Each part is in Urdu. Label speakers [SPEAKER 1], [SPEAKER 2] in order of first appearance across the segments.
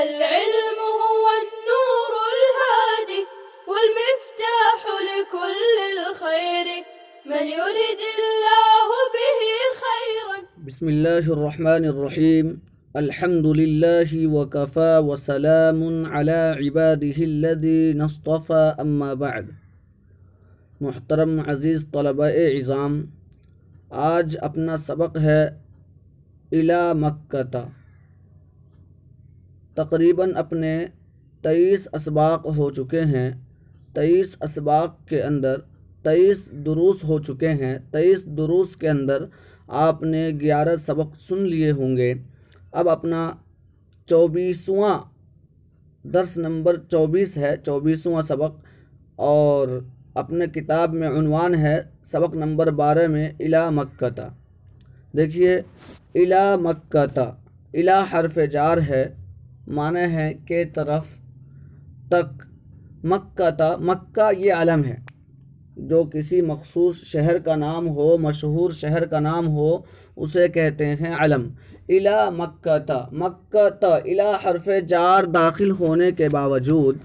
[SPEAKER 1] العلم هو النور الهادي والمفتاح لكل الخير من يرد الله به خيرا.
[SPEAKER 2] بسم اللہ الرحمن الرحیم. الحمد للہ وکفى وسلام علی عباده الذین اصطفى اما بعد. محترم عزیز طلباء اعظام، آج اپنا سبق ہے الی مکہ. تقریباً اپنے 23 اسباق ہو چکے ہیں. 23 اسباق کے اندر 23 دروس ہو چکے ہیں. 23 دروس کے اندر آپ نے 11 سبق سن لیے ہوں گے. اب اپنا 24واں درس نمبر 24 ہے، 24واں سبق، اور اپنے کتاب میں عنوان ہے سبق نمبر 12 میں الی مکہ. دیکھیے، الی مکہ، الی حرف جار ہے، معنی ہے کہ طرف، تک. مکہ، مکہ یہ علم ہے. جو کسی مخصوص شہر کا نام ہو، مشہور شہر کا نام ہو، اسے کہتے ہیں علم. الی مکہ، مکہ، الی حرف جار داخل ہونے کے باوجود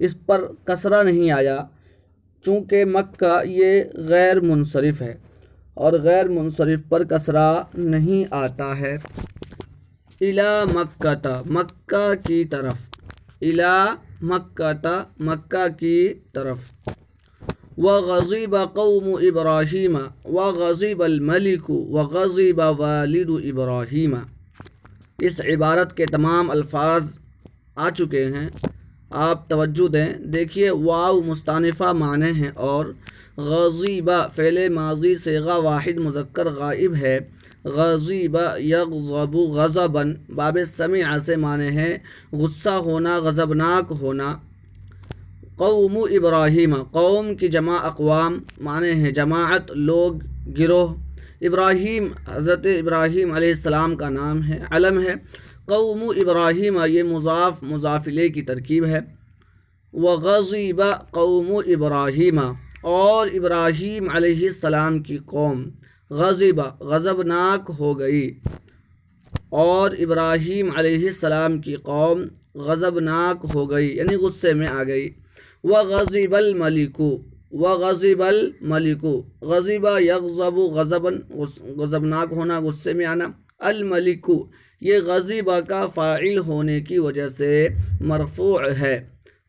[SPEAKER 2] اس پر کسرہ نہیں آیا، چونکہ مکہ یہ غیر منصرف ہے اور غیر منصرف پر کسرہ نہیں آتا ہے. الی مکہ، مکہ کی طرف. الی مکہ، مکہ کی طرف. وغضب قوم ابراہیم وغضب الملک وغضب والد ابراہیم. اس عبارت کے تمام الفاظ آ چکے ہیں، آپ توجہ دیں. دیکھیے، واو مستانفہ معنی ہیں اور غضب فعل ماضی صیغہ واحد مذکر غائب ہے. غضب یغضب غضبا باب سمع سے معنی ہے غصہ ہونا، غضبناک ہونا. قوم ابراہیم، قوم کی جمع اقوام معنی ہے جماعت، لوگ، گروہ. ابراہیم حضرت ابراہیم علیہ السلام کا نام ہے، علم ہے. قوم ابراہیم یہ مضاف مضاف الیہ کی ترکیب ہے. وغضب قوم ابراہیم، اور ابراہیم علیہ السلام کی قوم غضب غضبناک ہو گئی، اور ابراہیم علیہ السلام کی قوم غضبناک ہو گئی یعنی غصے میں آ گئی. وغضب الملک، وغضب الملک، غضب یغضب غضبا غضبناک ہونا، غصے میں آنا. الملک یہ غضب کا فاعل ہونے کی وجہ سے مرفوع ہے.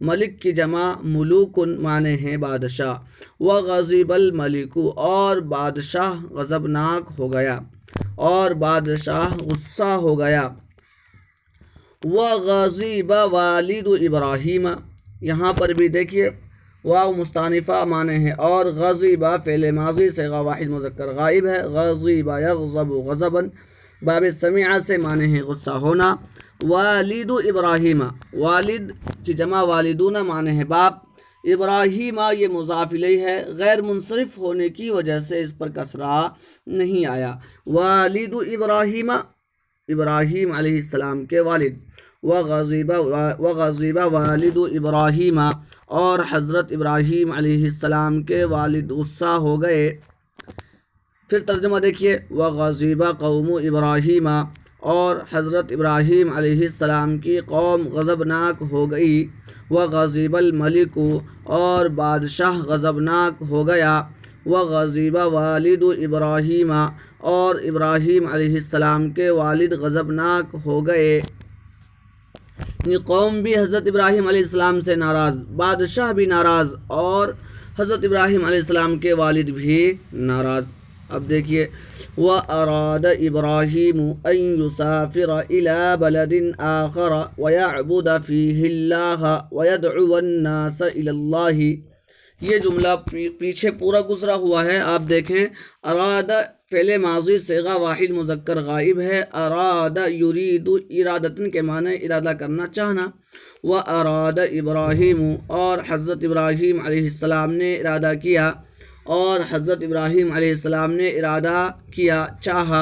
[SPEAKER 2] ملک کی جمع ملوک معنی ہے بادشاہ. وغضب الملک، اور بادشاہ غضبناک ہو گیا، اور بادشاہ غصہ ہو گیا. وغضب والد ابراہیم، یہاں پر بھی دیکھیے واو مستانفہ معنی ہے اور غضب فعل ماضی صیغہ واحد مذکر غائب ہے. غضب یغضب غضبا باب سمع سے معنی ہے غصہ ہونا. والد ابراہیم، والد کی جمع والدون معنی ہے باپ. ابراہیم یہ مضاف الیہ ہے، غیر منصرف ہونے کی وجہ سے اس پر کسرہ نہیں آیا. والد ابراہیم، ابراہیم علیہ السلام کے والد. وغضب والد ابراہیم، اور حضرت ابراہیم علیہ السلام کے والد غصہ ہو گئے. پھر ترجمہ دیکھیے، وغضب قوم ابراہیم، اور حضرت ابراہیم علیہ السلام کی قوم غضبناک ہو گئی. وغضب الملک، اور بادشاہ غضبناک ہو گیا. وغضب والد ابراہیم، اور ابراہیم علیہ السلام کے والد غضبناک ہو گئے. یہ قوم بھی حضرت ابراہیم علیہ السلام سے ناراض، بادشاہ بھی ناراض، اور حضرت ابراہیم علیہ السلام کے والد بھی ناراض. اب دیکھیے، وَأَرَادَ إِبْرَاهِيمُ أَن يُسَافِرَ إِلَى بَلَدٍ آخَرَ وَيَعْبُدَ فِيهِ اللَّهَ وَيَدْعُوَ النَّاسَ إِلَى اللَّهِ. یہ جملہ پیچھے پورا گزرا ہوا ہے، آپ دیکھیں. اراد فعل ماضی صیغہ واحد مذکر غائب ہے. اراد یرید ارادتن کے معنی ارادہ کرنا، چاہنا. وَأَرَادَ إِبْرَاهِيمُ، اور حضرت ابراہیم علیہ السلام نے ارادہ کیا، اور حضرت ابراہیم علیہ السلام نے ارادہ کیا، چاہا.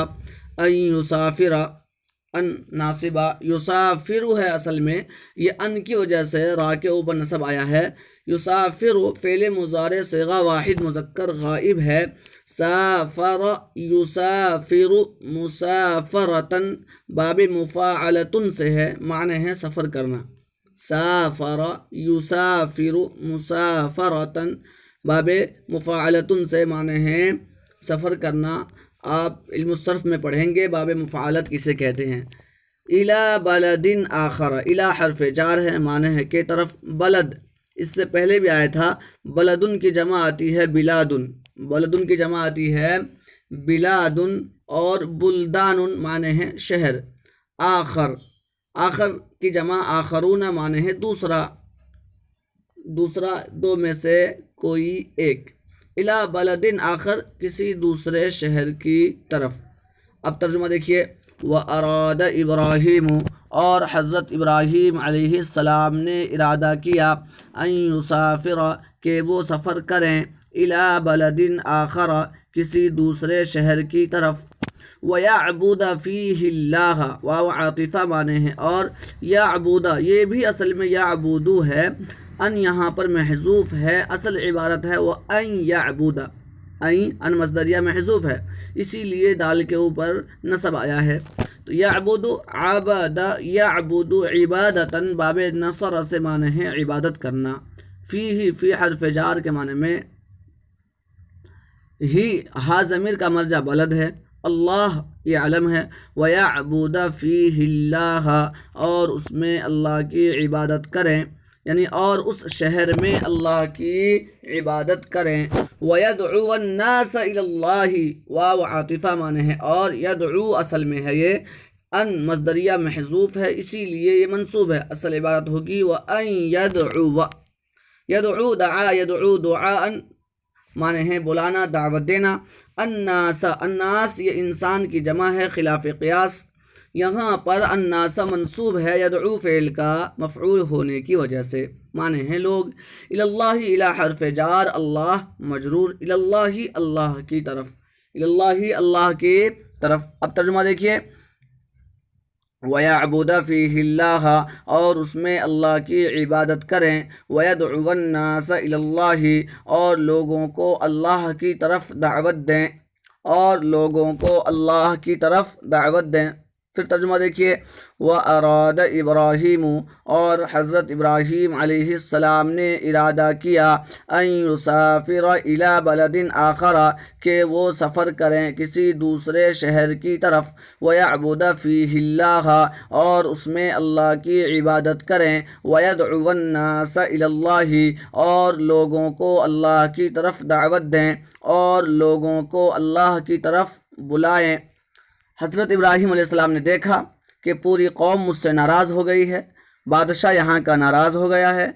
[SPEAKER 2] ان یسافر، ان ناصبہ، یسافر ہے اصل میں، یہ ان کی وجہ سے را کے اوپر نصب آیا ہے۔ یسافر فعل مضارع صیغہ واحد مذکر غائب ہے۔ سافر یسافر مسافرتن باب مفاعلتن سے ہے، معنی ہے سفر کرنا۔ سافر یسافر مسافرتن باب مفاعلتن سے معنی ہے سفر کرنا۔ آپ علم الصرف میں پڑھیں گے باب مفاعلت کسے کہتے ہیں۔ الی بلد آخر، الی حرف جار ہے، معنی ہے کہ طرف۔ بلد اس سے پہلے بھی آیا تھا، بلدن کی جمع آتی ہے بلادن، بلدن کی جمع آتی ہے بلادن، اور بلدان معنی ہے شہر۔ آخر، آخر کی جمع آخرون معنی ہے دوسرا، دوسرا دو میں سے کوئی ایک۔ الی بلد آخر کسی دوسرے شہر کی طرف۔ اب ترجمہ دیکھیے۔ وَأَرَادَ ابراہیم، اور حضرت ابراہیم علیہ السلام نے ارادہ کیا، ان یسافر کہ وہ سفر کریں، الی بلد آخر کسی دوسرے شہر کی طرف۔ وَيَعْبُدَ فِيهِ اللَّهَ، واو عاطفہ معنی ہے، اور یعبد یہ بھی اصل میں یعبدو ہے، ان یہاں پر محذوف ہے، اصل عبارت ہے وہ ان یعبد، ان مصدریہ محذوف ہے، اسی لیے دال کے اوپر نصب آیا ہے۔ تو یعبد عبد یعبد عبادتاً باب نصر سے معنی ہے عبادت کرنا۔ فی حرف جار کے معنی میں، ہی ہا ضمیر کا مرجع بلد ہے، اللہ یہ علم ہے، وَيَعْبُدَ فِيهِ اللَّهَ اور اس میں اللہ کی عبادت کریں، یعنی اور اس شہر میں اللہ کی عبادت کریں۔ وَيَدْعُوَ النَّاسَ إِلَى اللَّهِ، واو عاطفہ معنی ہے، اور یدعو اصل میں ہے، یہ ان مصدریہ محذوف ہے، اسی لیے یہ منصوب ہے، اصل عبارت ہوگی وَأَن يَدْعُوَ، یدعو دعا، یدعو دعاءً معنی ہے بلانا، دعوت دینا۔ الناس، الناس یہ انسان کی جمع ہے خلاف قیاس، یہاں پر الناس منصوب ہے یدعو فعل کا مفعول ہونے کی وجہ سے، معنی ہے لوگ۔ الی اللہ، الی حرف جار، اللہ مجرور، الی اللہ اللہ کی طرف، الی اللہ اللہ کی طرف۔ اب ترجمہ دیکھیے۔ وَيَعْبُدَ فِيهِ اللَّهَ اور اس میں اللہ کی عبادت کریں۔ وَيَدْعُوَ النَّاسَ إِلَى اللَّهِ اور لوگوں کو اللہ کی طرف دعوت دیں، اور لوگوں کو اللہ کی طرف دعوت دیں۔ پھر ترجمہ دیکھیے۔ وَأَرَادَ ابراہیم اور حضرت ابراہیم علیہ السلام نے ارادہ کیا، ان یسافر الی بلد آخر کہ وہ سفر کریں کسی دوسرے شہر کی طرف۔ وَيَعْبُدَ فِيهِ اللَّهَ اور اس میں اللہ کی عبادت کریں۔ وَيَدْعُوَ النَّاسَ إِلَى اللَّهِ اور لوگوں کو اللہ کی طرف دعوت دیں، اور لوگوں کو اللہ کی طرف بلائیں۔ حضرت ابراہیم علیہ السلام نے دیکھا کہ پوری قوم مجھ سے ناراض ہو گئی ہے، بادشاہ یہاں کا ناراض ہو گیا ہے،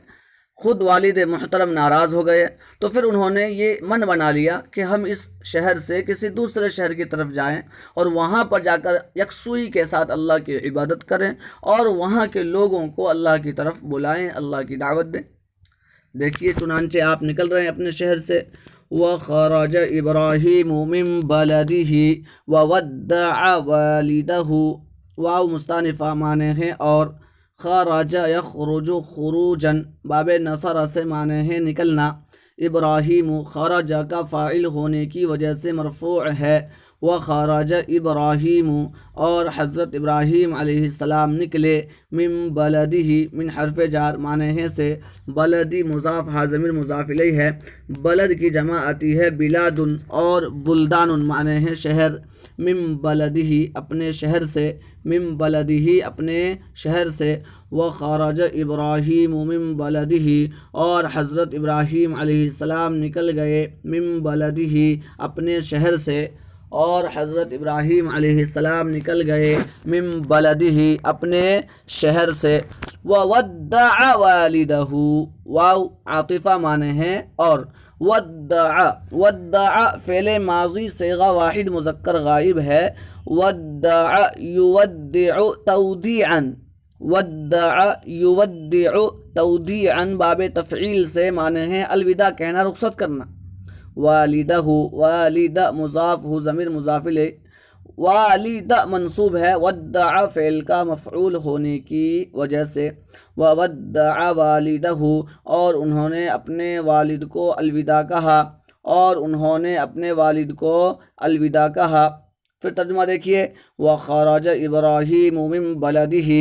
[SPEAKER 2] خود والد محترم ناراض ہو گئے، تو پھر انہوں نے یہ من بنا لیا کہ ہم اس شہر سے کسی دوسرے شہر کی طرف جائیں، اور وہاں پر جا کر یکسوئی کے ساتھ اللہ کی عبادت کریں، اور وہاں کے لوگوں کو اللہ کی طرف بلائیں، اللہ کی دعوت دیں۔ دیکھیے چنانچہ آپ نکل رہے ہیں اپنے شہر سے۔ وَخَرَجَ إِبْرَاهِيمُ مِن بَلَدِهِ وَوَدَّعَ وَالِدَهُ، واو مستانفہ معنی ہے، اور خرج یخرج خروجاً باب نصر سے معنی ہے نکلنا۔ ابراہیم خرج کا فاعل ہونے کی وجہ سے مرفوع ہے۔ وخرج ابراہیم اور حضرت ابراہیم علیہ السلام نکلے، من بلدہ من حرف جار معنی ہے سے، بلدی مضاف ہا ضمیر مضاف الیہ ہے، بلد کی جمع آتی ہے بلاد، اور بلدان معنی ہے شہر۔ من بلدہ اپنے شہر سے، من بلدہ اپنے شہر سے۔ وخرج ابراہیم من بلدہ اور حضرت ابراہیم علیہ السلام نکل گئے، من بلدہ اپنے شہر سے، اور حضرت ابراہیم علیہ السلام نکل گئے، من بلدہ اپنے شہر سے۔ وَوَدَّعَ وَالِدَهُ، واو عاطفہ معنی ہے، اور ودع فعل ماضی صیغہ واحد مذکر غائب ہے۔ ودع یودع تودیعا، ودع یودع تودیعا باب تفعیل سے معنی ہے الوداع کہنا، رخصت کرنا۔ والدہ، والدہ مضاف ہو ضمیر مضاف الیہ، والد منصوب ہے ودع فعل کا مفعول ہونے کی وجہ سے، وودع والدہ اور انہوں نے اپنے والد کو الوداع کہا، اور انہوں نے اپنے والد کو الوداع کہا۔ پھر ترجمہ دیکھیے، وخرج ابراہیم من بلدہ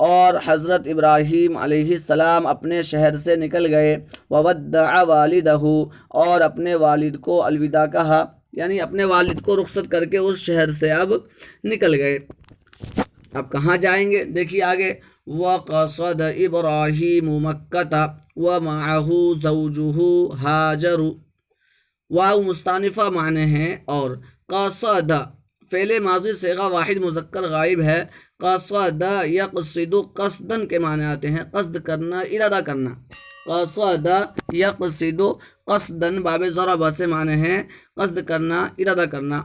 [SPEAKER 2] اور حضرت ابراہیم علیہ السلام اپنے شہر سے نکل گئے، وودع والدہ اور اپنے والد کو الوداع کہا، یعنی اپنے والد کو رخصت کر کے اس شہر سے اب نکل گئے۔ اب کہاں جائیں گے؟ دیکھیے آگے، وقصد ابراہیم مکہ ومعہ زوجہ ہاجر، واو مستانفہ معنی ہے، اور قصد فعل ماضی صیغہ واحد مذکر غائب ہے۔ قصد یقصد قصدن کے معنی آتے ہیں، قصد کرنا، ارادہ کرنا۔ قصد یقصد قصدن باب ضرب سے معنی ہے قصد کرنا، ارادہ کرنا۔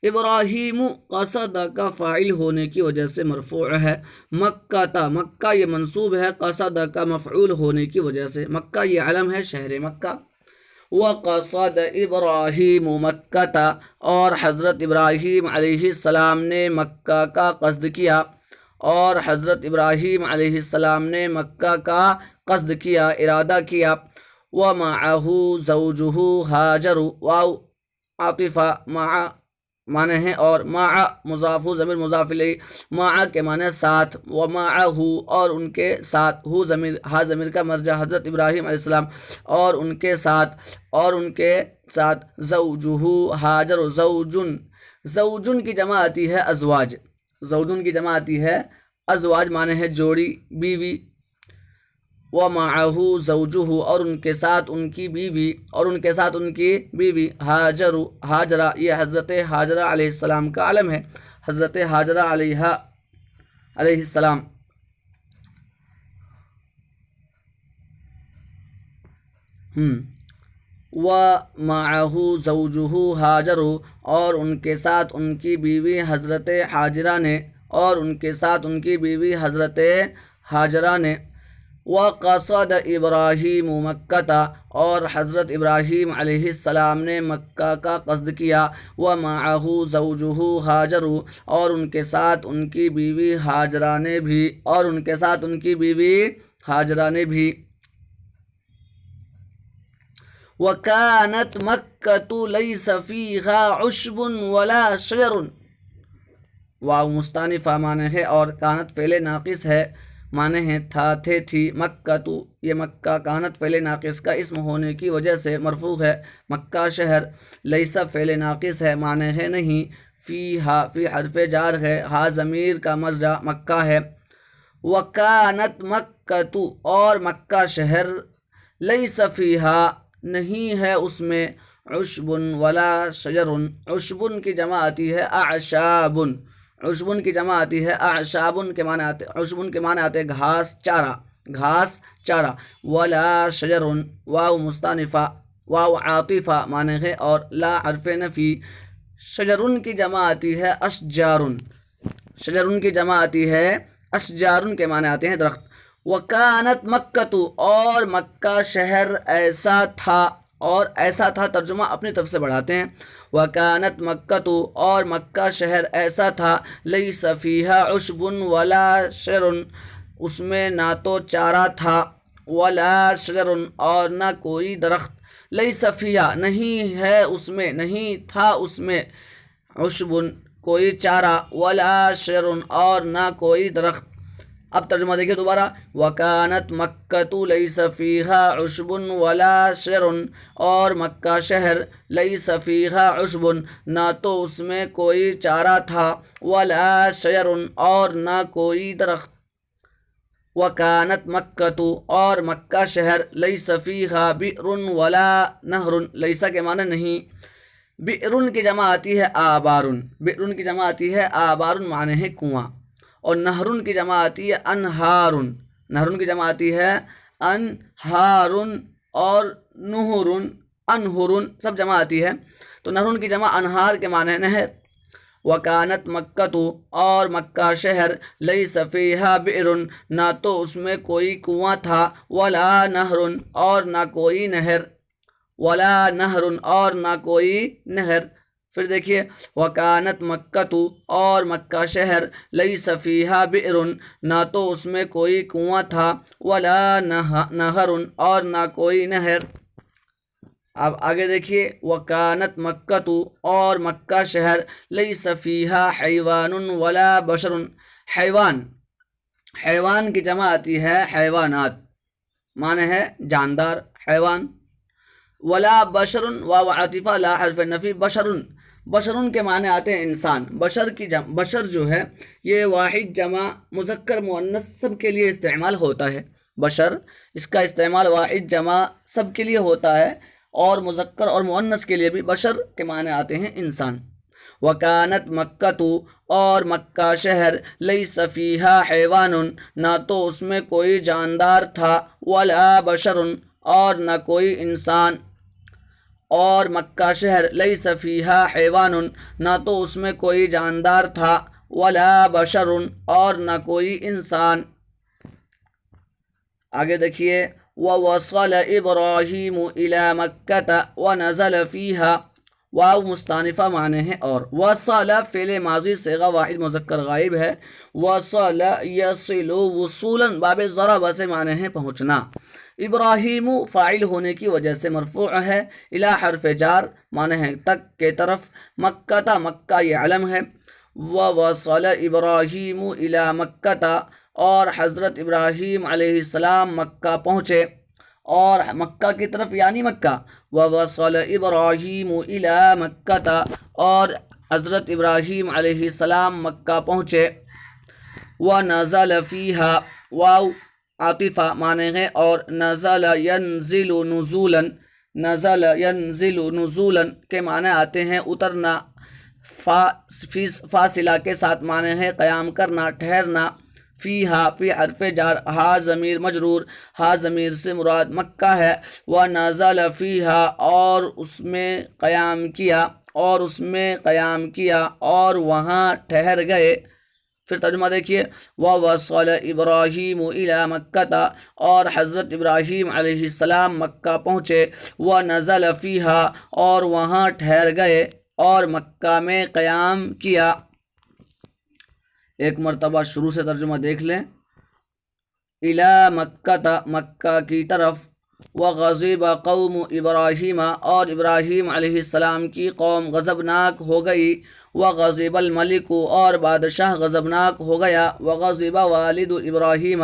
[SPEAKER 2] ابراہیم قصد کا فاعل ہونے کی وجہ سے مرفوع ہے۔ مکہ، مکہ یہ منصوب ہے قصد کا مفعول ہونے کی وجہ سے، مکہ یہ علم ہے شہر مکہ۔ وقصد ابراہیم مکہ اور حضرت ابراہیم علیہ السلام نے مکہ کا قصد کیا، اور حضرت ابراہیم علیہ السلام نے مکہ کا قصد کیا، ارادہ کیا۔ ومعہ زوجہ ہاجر، واو عاطفہ، مع معنی ہے، اور مع مضاف ضمیر مضاف الیہ، مع کے معنی ساتھ، ومعہ اور ان کے ساتھ، ہو ضمیر، ہا ضمیر کا مرجع حضرت ابراہیم علیہ السلام، اور ان کے ساتھ، اور ان کے ساتھ، زوجہ ہاجر، زوجن، زوجن کی جمع آتی ہے ازواج، زوجن کی جمع آتی ہے ازواج معنی ہے جوڑی، بیوی۔ ومعہ زوجہ اور ان کے ساتھ ان کی بیوی، اور ان کے ساتھ ان کی بیوی، ہاجر، ہاجرہ یہ حضرت ہاجرہ علیہ السلام کا علم ہے، حضرت ہاجرہ علیہ السلام۔ ومعہ زوجہ ہاجر اور ان کے ساتھ ان کی بیوی حضرت ہاجرہ نے، اور ان کے ساتھ ان کی بیوی حضرت ہاجرہ نے۔ وقصد ابراہیم مکہ اور حضرت ابراہیم علیہ السلام نے مکہ کا قصد کیا، ومعہ زوجہ ہاجر اور ان کے ساتھ ان کی بیوی ہاجرہ نے بھی، اور ان کے ساتھ ان کی بیوی ہاجرہ نے بھی۔ وَكَانَتْ مَكَّةُ لَيْسَ فِيهَا عُشْبٌ وَلَا شَجَرٌ، واو مستانفہ معنی ہے، اور کانت فعل ناقص ہے، معنی ہے تھا، تھے، تھی۔ مکہ تو یہ مکہ کانت فعل ناقص کا اسم ہونے کی وجہ سے مرفوع ہے، مکہ شہر۔ لیس فعل ناقص ہے، معنی ہے نہیں۔ فیہا فی حرف جار ہے، ہا ضمیر کا مرجع مکہ ہے۔ وکانت مکہ تو اور مکہ شہر، لیس فیہا نہیں ہے اس میں، عشب ولا شجر، عشب کی جمع آتی ہے اعشاب، عشب کی جمع آتی ہے اعشاب کے معنی آتے، عشب کے معنی آتے گھاس، چارہ، گھاس چارہ۔ ولا شجر، واو مستانفہ، واو عاطفہ معنی ہے، اور لا حرف نفی۔ شجر کی جمع آتی ہے اشجار، شجر کی جمع آتی ہے اشجار کے معنی آتے ہیں درخت۔ وکانت مکہ تو اور مکہ شہر ایسا تھا، اور ایسا تھا ترجمہ اپنی طرف سے بڑھاتے ہیں۔ وکانت مکہ تو اور مکہ شہر ایسا تھا، لیس فیہا عشب ولا شجر اس میں نہ تو چارہ تھا، ولا شجر اور نہ کوئی درخت۔ لیس فیہا نہیں ہے اس میں، نہیں تھا اس میں، عشب کوئی چارہ، ولا شجر اور نہ کوئی درخت۔ اب ترجمہ دیکھیے دوبارہ، وکانت مکہ تو لیس فیہا عشب ولا شجر اور مکہ شہر، لیس فیہا عشب نہ تو اس میں کوئی چارہ تھا، ولا شجر اور نہ کوئی درخت۔ وکانت مکہ تو اور مکہ شہر، لیس فیہا بئر ولا نہر، لیس کے معنی نہیں، بئر کی جمع آتی ہے آبار، بئر کی جمع آتی ہے آبار معنی ہے کنواں، اور نہر کی جمع آتی ہے انہار، نہر کی جمع آتی ہے انہار، اور نہر، انہر سب جمع آتی ہے، تو نہر کی جمع انہار کے معنی ہے نہر۔ وکانت مکہ تو اور مکہ شہر، لیس فیہا بئر نہ تو اس میں کوئی کنواں تھا، ولا نہر اور نہ کوئی نہر، ولا نہر اور نہ کوئی نہر۔ پھر دیکھیے وکانت مکہ اور مکہ شہر لیس فیہا بئر نہ تو اس میں کوئی کنواں تھا ولا نہر اور نہ کوئی نہر. اب آگے دیکھیے وکانت مکہ اور مکہ شہر لیس فیہا حیوان ولا بشر. حیوان کی جمع آتی ہے حیوانات، معنی ہے جاندار حیوان. ولا بشر واو عاطفہ لا حرف نفی. بشرن کے معنی آتے ہیں انسان. بشر جو ہے یہ واحد جمع مذکر مؤنث سب کے لیے استعمال ہوتا ہے. بشر اس کا استعمال واحد جمع سب کے لیے ہوتا ہے اور مذکر اور مؤنث کے لیے بھی بشر کے معنی آتے ہیں انسان. وکانت مکہ اور مکہ شہر لیس فیہا حیوان نہ تو اس میں کوئی جاندار تھا ولا بشر اور نہ کوئی انسان. اور مکہ شہر لیس فیہا حیوان نہ تو اس میں کوئی جاندار تھا ولا بشر اور نہ کوئی انسان. آگے دیکھیے ووصل ابراہیم الی مکہ ونزل فیہا. واو مستانفہ معنی ہے اور. وصل فعل ماضی صیغہ واحد مذکر غائب ہے. وصل یصل وصولا باب ضرب سے معنی ہے پہنچنا. ابراہیم فاعل ہونے کی وجہ سے مرفوع ہے. الی حرف جار معنی ہے تک کے طرف. مکہ مکہ یہ علم ہے. ووصل ابراہیم الی مکہ اور حضرت ابراہیم علیہ السلام مکہ پہنچے اور مکہ کی طرف یعنی مکہ. ووصل ابراہیم الی مکہ اور حضرت ابراہیم علیہ السلام مکہ پہنچے. ونزل فیہا واو عاطفہ معنی ہے اور. نزل ینزل نزولا. نزل ینزل نزولا کے معنی آتے ہیں اترنا. فاصلہ کے ساتھ معنی ہے قیام کرنا ٹھہرنا. فیہا فی حرف جار ہا ضمیر مجرور. ہا ضمیر سے مراد مکہ ہے. ونزل فیہا اور اس میں قیام کیا اور اس میں قیام کیا اور وہاں ٹھہر گئے. پھر ترجمہ دیکھیے ووصل ابراہیم الی مکہ اور حضرت ابراہیم علیہ السلام مکہ پہنچے. ونزل فیہا اور وہاں ٹھہر گئے اور مکہ میں قیام کیا. ایک مرتبہ شروع سے ترجمہ دیکھ لیں. الی مکہ مکہ کی طرف. وغضب قوم ابراہیم اور ابراہیم علیہ السلام کی قوم غضبناک ہو گئی. وغضب الملک اور بادشاہ غضبناک ہو گیا. وغضب والد ابراہیم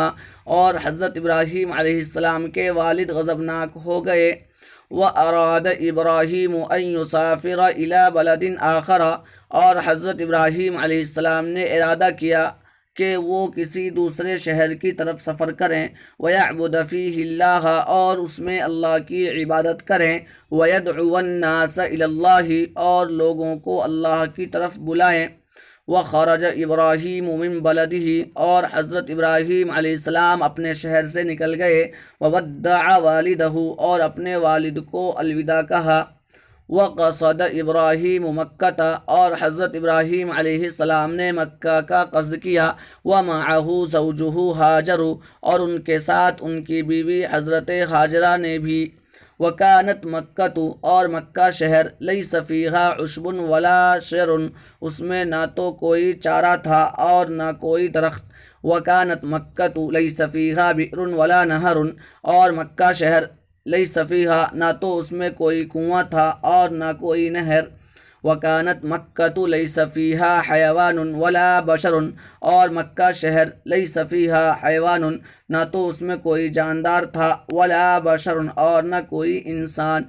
[SPEAKER 2] اور حضرت ابراہیم علیہ السلام کے والد غضبناک ہو گئے. واراد ابراہیم ان یسافر الی بلد آخر اور حضرت ابراہیم علیہ السلام نے ارادہ کیا کہ وہ کسی دوسرے شہر کی طرف سفر کریں. وَيَعْبُدَ فِيهِ اللَّهَ اور اس میں اللہ کی عبادت کریں. وَيَدْعُوَ النَّاسَ إِلَى اللَّهِ اور لوگوں کو اللہ کی طرف بلائیں. وَخَرَجَ إِبْرَاهِيمُ مِن بَلَدِهِ اور حضرت ابراہیم علیہ السلام اپنے شہر سے نکل گئے. وَوَدَّعَ وَالِدَهُ اور اپنے والد کو الوداع کہا. وقصد ابراہیم مکہ اور حضرت ابراہیم علیہ السلام نے مکہ کا قصد کیا. ومعہ زوجہ ہاجر اور ان کے ساتھ ان کی بیوی حضرت ہاجرہ نے بھی. وکانت مکہ اور مکہ شہر لیس فیہا عشب ولا شجر اس میں نہ تو کوئی چارہ تھا اور نہ کوئی درخت. وکانت مکہ لیس فیہا بئر ولا نہر اور مکہ شہر لیس فیہا نہ تو اس میں کوئی کنواں تھا اور نہ کوئی نہر. وکانت مکہ لیس فیہا حیوان ولا بشر اور مکہ شہر لیس فیہا حیوان نہ تو اس میں کوئی جاندار تھا ولا بشر اور نہ کوئی انسان.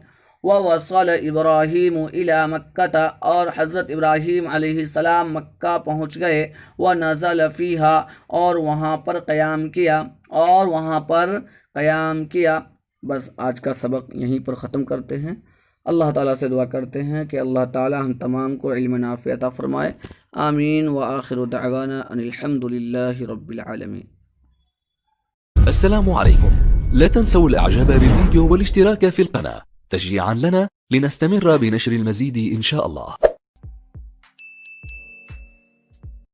[SPEAKER 2] ووصل ابراہیم الی مکہ اور حضرت ابراہیم علیہ السلام مکہ پہنچ گئے. ونزل فیہا اور وہاں پر قیام کیا. بس آج کا سبق یہیں پر ختم کرتے ہیں. اللہ تعالیٰ سے دعا کرتے ہیں کہ اللہ تعالیٰ ہم تمام کو علم نافع عطا فرمائے. آمین. وآخر دعوانا ان الحمد للہ رب العالمین.
[SPEAKER 3] السلام عليكم. لا تنسوا الاعجاب بالفيديو والاشتراك في القناة تشجيعا لنا لنستمر بنشر المزيد إن شاء الله.